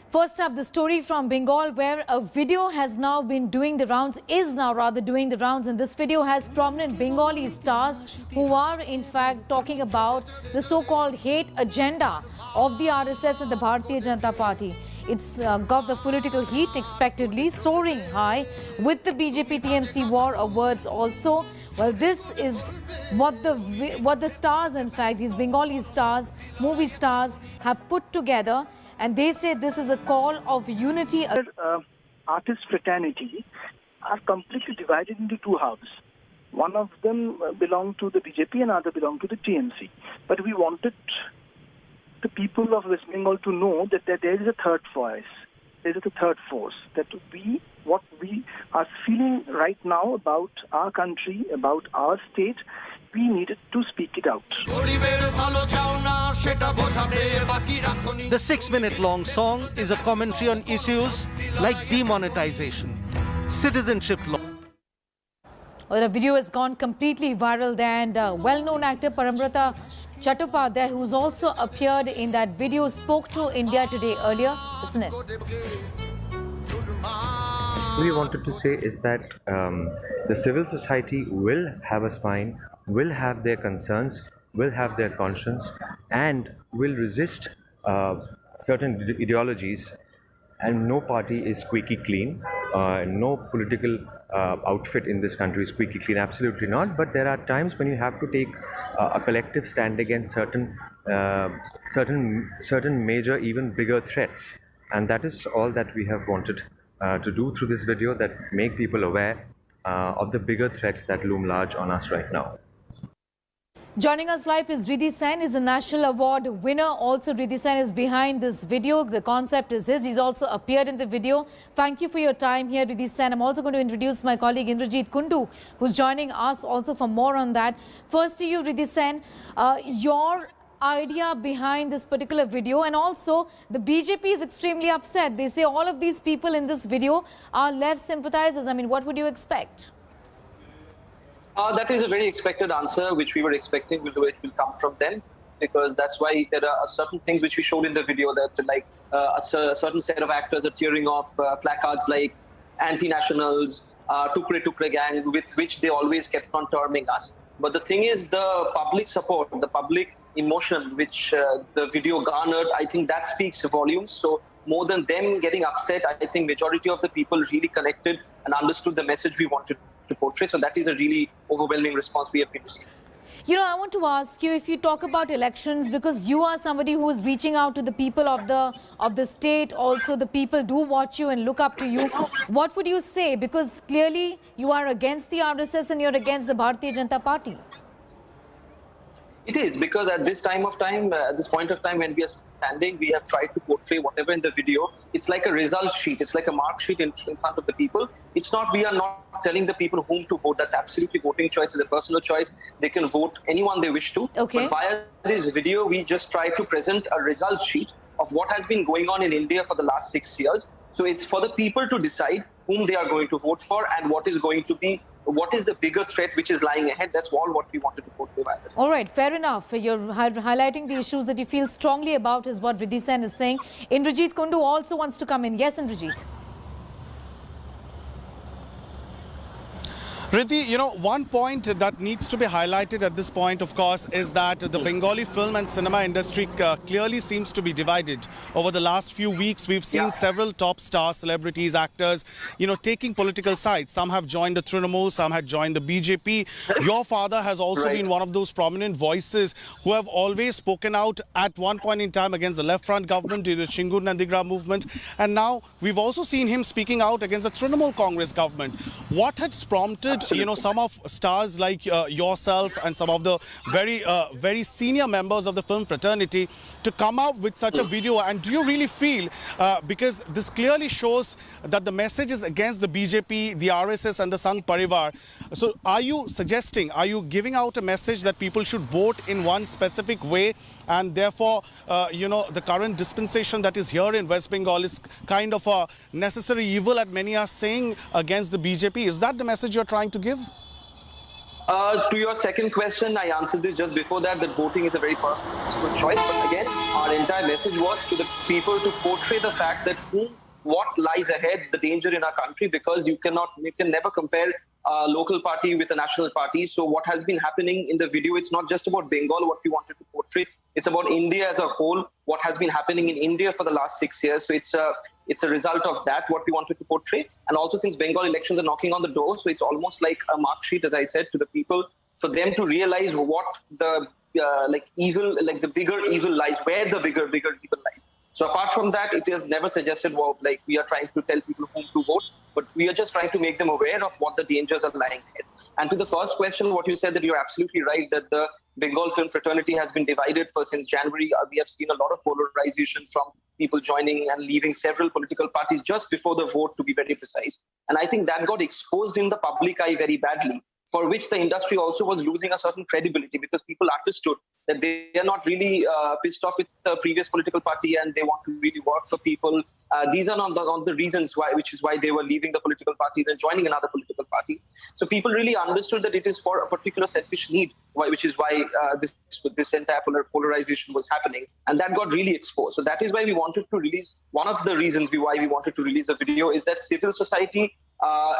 First up, the story from Bengal, where a video has now been doing the rounds, doing the rounds. And this video has prominent Bengali stars who are in fact talking about the so-called hate agenda of the RSS and the Bharatiya Janata Party. It's got the political heat expectedly soaring high with the BJP-TMC war of words also. Well, this is what the stars, in fact, these Bengali stars, movie stars, have put together. And they say this is a call of unity. Artist fraternity are completely divided into two houses. One of them belong to the BJP and other belong to the TMC. But we wanted the people of West Bengal to know that there is a third voice. There is a third force. That what we are feeling right now about our country, about our state, we needed to speak it out. The 6-minute-long song is a commentary on issues like demonetization, citizenship law. Well, the video has gone completely viral there, and well-known actor Parambrata Chattopadhyay, who's also appeared in that video, spoke to India Today earlier. Listen it. What we wanted to say is that the civil society will have a spine, will have their concerns, will have their conscience, and will resist certain ideologies. And no party is squeaky clean. No political outfit in this country is squeaky clean. Absolutely not. But there are times when you have to take a collective stand against certain major, even bigger threats. And that is all that we have wanted to do through this video, that make people aware of the bigger threats that loom large on us right now. Joining us live is Vidhi Sen, is a national award winner. Also, Vidhi Sen is behind this video. The concept is his. He's also appeared in the video. Thank you for your time here, Vidhi Sen. I'm also going to introduce my colleague Indrajit Kundu, who's joining us also for more on that. First to you, Vidhi Sen, your idea behind this particular video, and also the BJP is extremely upset. They say all of these people in this video are left sympathizers. I mean, what would you expect? That is a very expected answer, which we were expecting it will come from them, because that's why there are certain things which we showed in the video, that like a certain set of actors are tearing off placards like anti-nationals, Tukre Tukre gang, with which they always kept on terming us. But the thing is, the public support, the public emotion which the video garnered, I think that speaks volumes. So more than them getting upset, I think majority of the people really connected and understood the message we wanted to portray. So that is a really overwhelming response we have been receiving. You know, I want to ask you, if you talk about elections, because you are somebody who is reaching out to the people of the state, also the people do watch you and look up to you. What would you say? Because clearly you are against the RSS and you're against the Bharatiya Janata Party. It is, because at this point of time when we are standing, we have tried to portray whatever in the video. It's like a result sheet. It's like a mark sheet in front of the people. It's not, we are not telling the people whom to vote. That's absolutely voting choice. It's a personal choice. They can vote anyone they wish to. Okay. But via this video, we just try to present a result sheet of what has been going on in India for the last 6 years. So it's for the people to decide whom they are going to vote for and what is the bigger threat which is lying ahead. That's all what we wanted to portray by this. All right, fair enough. You're highlighting the issues that you feel strongly about, is what Vidhi Sen is saying. Indrajit Kundu also wants to come in. Yes, Indrajit. Riddhi, you know, one point that needs to be highlighted at this point, of course, is that the Bengali film and cinema industry clearly seems to be divided. Over the last few weeks, we've seen several top stars, celebrities, actors, you know, taking political sides. Some have joined the Trinamool, some have joined the BJP. Your father has also been one of those prominent voices who have always spoken out at one point in time against the left front government, the Shingur Nandigram movement. And now we've also seen him speaking out against the Trinamool Congress government. What has prompted you know, some of stars like yourself and some of the very senior members of the film fraternity to come out with such a video? And do you really feel, because this clearly shows that the message is against the BJP, the RSS and the Sangh Parivar, so are you giving out a message that people should vote in one specific way, and therefore, you know, the current dispensation that is here in West Bengal is kind of a necessary evil, as many are saying, against the BJP? Is that the message you're trying to give? To your second question, I answered this just before that voting is a very personal choice. But again, our entire message was to the people to portray the fact that what lies ahead, the danger in our country, because you can never compare a local party with a national party. So what has been happening in the video, it's not just about Bengal, what we wanted to portray. It's about India as a whole, what has been happening in India for the last 6 years. So it's a result of that, what we wanted to portray. And also since Bengal elections are knocking on the door, so it's almost like a mark sheet, as I said, to the people, for them to realize what the the bigger evil lies, where the bigger evil lies. So apart from that, it is never suggested, we are trying to tell people whom to vote, but we are just trying to make them aware of what the dangers are lying ahead. And to the first question, what you said, that you're absolutely right, that the Bengal film fraternity has been divided since January. We have seen a lot of polarization from people joining and leaving several political parties just before the vote, to be very precise. And I think that got exposed in the public eye very badly, for which the industry also was losing a certain credibility, because people understood that they are not really pissed off with the previous political party and they want to really work for people. These are not the reasons which is why they were leaving the political parties and joining another political party. So people really understood that it is for a particular selfish need, which is why this entire polarization was happening. And that got really exposed. So that is why we wanted to release, one of the reasons why we wanted to release the video is that civil society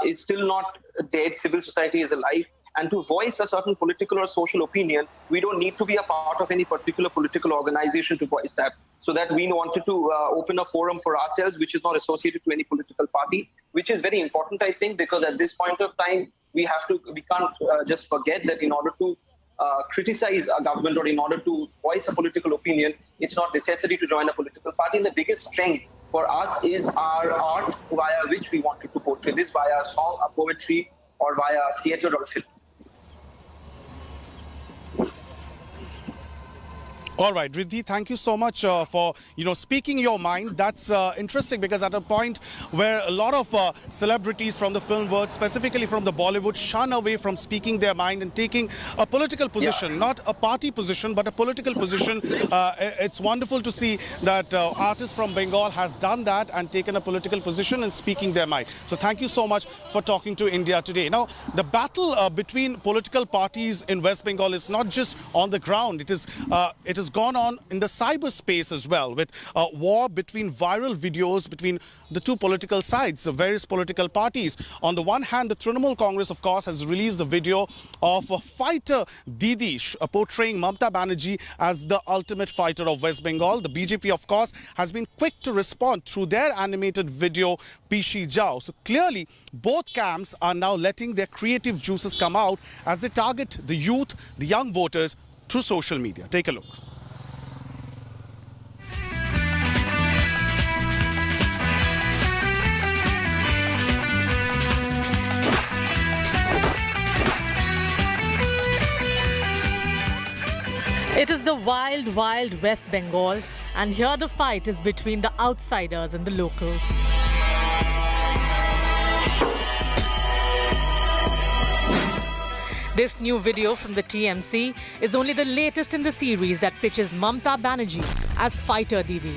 is still not dead. Civil society is alive. And to voice a certain political or social opinion, we don't need to be a part of any particular political organization to voice that. So that we wanted to open a forum for ourselves, which is not associated to any political party, which is very important, I think, because at this point of time, we can't just forget that in order to criticize a government or in order to voice a political opinion, it's not necessary to join a political party. And the biggest strength for us is our art, via which we wanted to portray this, via a song, a poetry, or via theatre or film. All right, Vidhi, thank you so much for speaking your mind. That's interesting, because at a point where a lot of celebrities from the film world, specifically from the Bollywood, shun away from speaking their mind and taking a political position, not a party position, but a political position. It's wonderful to see that artists from Bengal has done that and taken a political position and speaking their mind. So thank you so much for talking to India Today. Now, the battle between political parties in West Bengal is not just on the ground. It has gone on in the cyberspace as well, with a war between viral videos between the two political sides, the various political parties. On the one hand, the Trinamool Congress, of course, has released the video of a fighter Didi portraying Mamata Banerjee as the ultimate fighter of West Bengal. The BJP, of course, has been quick to respond through their animated video, Pishi Jao. So clearly, both camps are now letting their creative juices come out as they target the youth, the young voters, through social media. Take a look. It is the wild, wild West Bengal, and here the fight is between the outsiders and the locals. This new video from the TMC is only the latest in the series that pitches Mamata Banerjee as fighter Didi.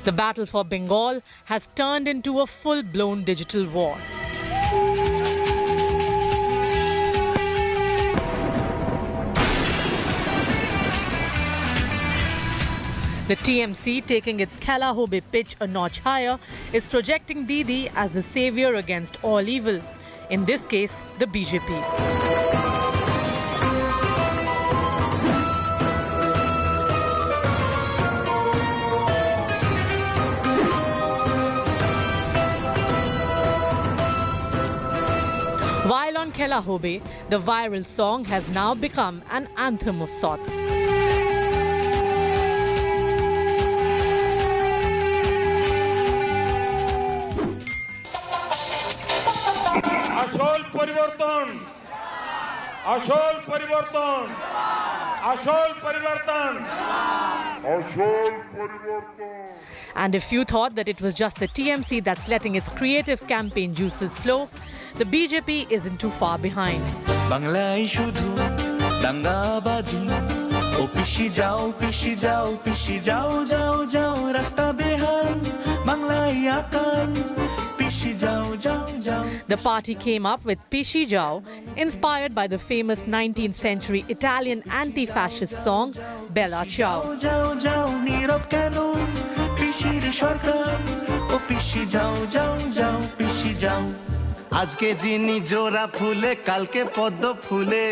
The battle for Bengal has turned into a full-blown digital war. The TMC, taking its Khela Hobe pitch a notch higher, is projecting Didi as the savior against all evil. In this case, the BJP. While on Khela Hobe, the viral song has now become an anthem of sorts. আসল পরিবর্তন আসল পরিবর্তন আসল পরিবর্তন আসল পরিবর্তন. And if you thought that it was just the TMC that's letting its creative campaign juices flow, the BJP isn't too far behind. বাংলায় শুধু দাঙ্গাবাজি ও পিছি যাও যাও যাও রাস্তা বেহাল বাংলায় আকাল পিছি যাও যাও যাও. The party came up with Pishi Jao, inspired by the famous 19th century Italian anti-fascist song Bella Ciao. যাও যাও নীরব কেন পিছির সরকার ও পিছি যাও যাও যাও পিছি যাও. আজকে যিনি জোড়া ফুলে কালকে পদ্ম ফুলে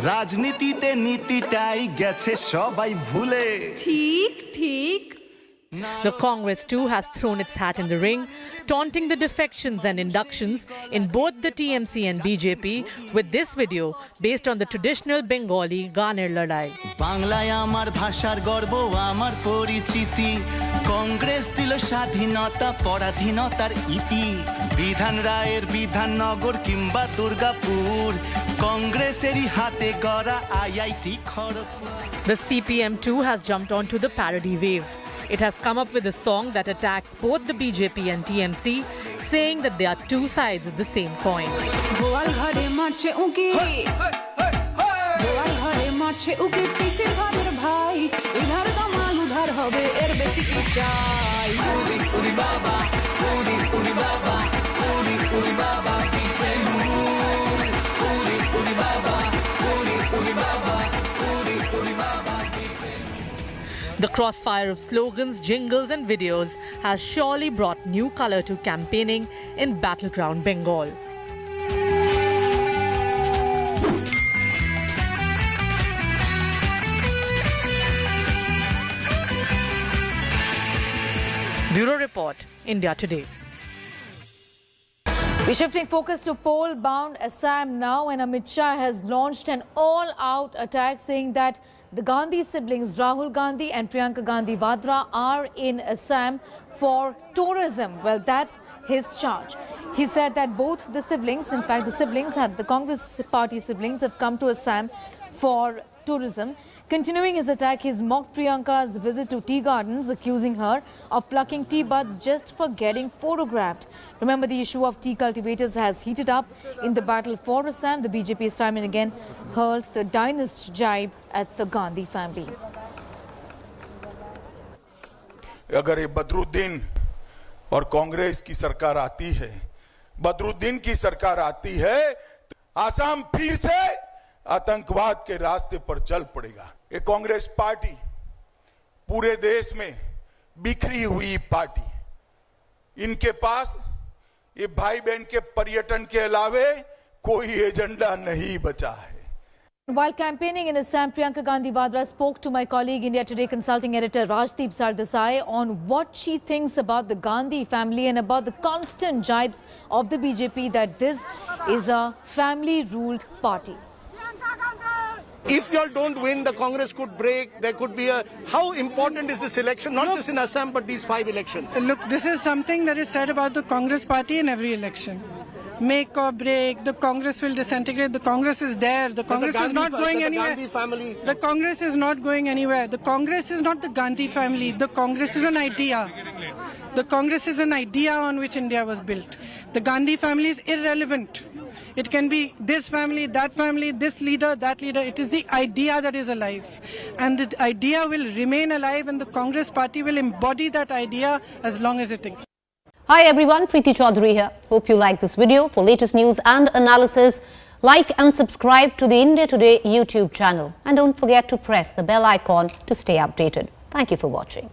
রাজনীতিতে নীতিটাই গেছে সবাই ভুলে. ঠিক ঠিক. The Congress too has thrown its hat in the ring, taunting the defections and inductions in both the TMC and BJP with this video based on the traditional Bengali Ganer Ladai. বাংলায় আমার ভাষার গর্ব আমার পরিচিতি কংগ্রেস দিল স্বাধীনতা পরাধীনতার ইতি বিধান রায়ের বিধাননগর কিংবা দুর্গাপুর কংগ্রেসেরই হাতে গড়া IIT Kharagpur. The CPM too has jumped onto the parody wave. It has come up with a song that attacks both the BJP and TMC, saying that they are two sides of the same coin. The crossfire of slogans, jingles and videos has surely brought new color to campaigning in battleground Bengal. Bureau Report, India Today. We're shifting focus to poll-bound Assam now, and Amit Shah has launched an all-out attack saying that the Gandhi siblings, Rahul Gandhi and Priyanka Gandhi Vadra, are in Assam for tourism. Well, that's his charge. He said that both the siblings, in fact, the Congress party siblings have come to Assam for tourism. Continuing his attack, he's mocked Priyanka's visit to tea gardens, accusing her of plucking tea buds just for getting photographed. Remember, the issue of tea cultivators has heated up in the battle for Assam. The BJP is time and again hurled the dynast jibe at the Gandhi family. अगर ये बदरुद्दीन और कांग्रेस की सरकार आती है, बदरुद्दीन की सरकार आती है, तो आसाम फिर से आतंकवाद के रास्ते पर चल पड़ेगा. ये कांग्रेस पार्टी पूरे देश में बिखरी हुई पार्टी, इनके पास ये भाई बहन के पर्यटन के अलावे कोई एजेंडा नहीं बचा है. While campaigning in Assam, Priyanka Gandhi Vadra spoke to my colleague, India Today consulting editor Rajdeep Sardesai, on what she thinks about the Gandhi family and about the constant jibes of the BJP that this is a family-ruled party. If you all don't win, the Congress could break. There could be a... How important is this election? Not just in Assam, but these 5 elections. Look, this is something that is said about the Congress party in every election. Make or break, the Congress will disintegrate. The Congress is there. The Congress is not going anywhere. The Gandhi family. The Congress is not going anywhere. The Congress is not the Gandhi family. The Congress is an idea. The Congress is an idea on which India was built. The Gandhi family is irrelevant. It can be this family, this leader, that leader. It is the idea that is alive. And the idea will remain alive, and the Congress party will embody that idea as long as it exists. Hi everyone, Preeti Chaudhary here. Hope you like this video. For latest news and analysis, like and subscribe to the India Today YouTube channel. And don't forget to press the bell icon to stay updated. Thank you for watching.